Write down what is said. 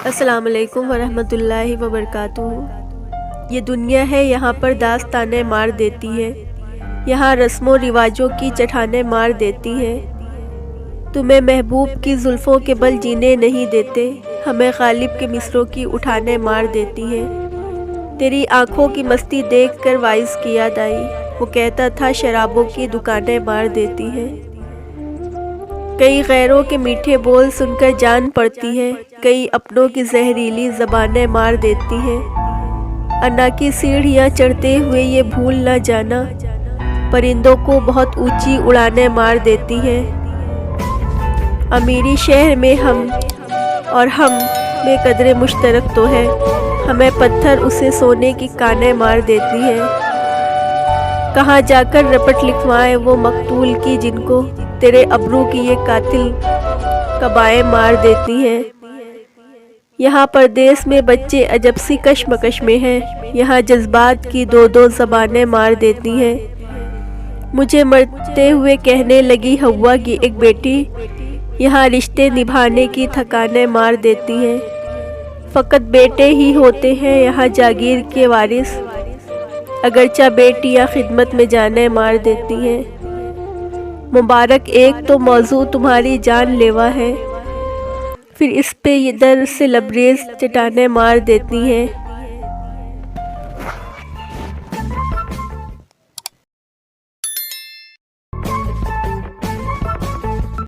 السلام علیکم ورحمۃ اللہ وبرکاتہ۔ یہ دنیا ہے، یہاں پر داستانیں مار دیتی ہے، یہاں رسم و رواجوں کی چٹانیں مار دیتی ہیں۔ تمہیں محبوب کی زلفوں کے بل جینے نہیں دیتے، ہمیں غالب کے مصروں کی اٹھانے مار دیتی ہے۔ تیری آنکھوں کی مستی دیکھ کر وائس کی یاد آئی، وہ کہتا تھا شرابوں کی دکانیں مار دیتی ہیں۔ کئی غیروں کے میٹھے بول سن کر جان پڑتی ہے، کئی اپنوں کی زہریلی زبانیں مار دیتی ہیں۔ انا کی سیڑھیاں چڑھتے ہوئے یہ بھول نہ جانا، پرندوں کو بہت اونچی اڑانیں مار دیتی ہیں۔ امیری شہر میں ہم اور ہم میں قدر مشترک تو ہے، ہمیں پتھر اسے سونے کی کانیں مار دیتی ہیں۔ کہاں جا کر رپٹ لکھوائیں وہ مقتول کی جن کو تیرے ابرو کی یہ قاتل قبائیں مار دیتی ہیں۔ یہاں پردیس میں بچے عجب سی کشمکش میں ہیں، یہاں جذبات کی دو دو زبانیں مار دیتی ہیں۔ مجھے مرتے ہوئے کہنے لگی ہوا کی ایک بیٹی، یہاں رشتے نبھانے کی تھکانیں مار دیتی ہیں۔ فقط بیٹے ہی ہوتے ہیں یہاں جاگیر کے وارث، اگرچہ بیٹیاں خدمت میں جانیں مار دیتی ہیں۔ مبارک ایک تو موضوع تمہاری جان لیوا ہے، پھر اس پہ یہ در سے لبریز چٹانیں مار دیتی ہیں۔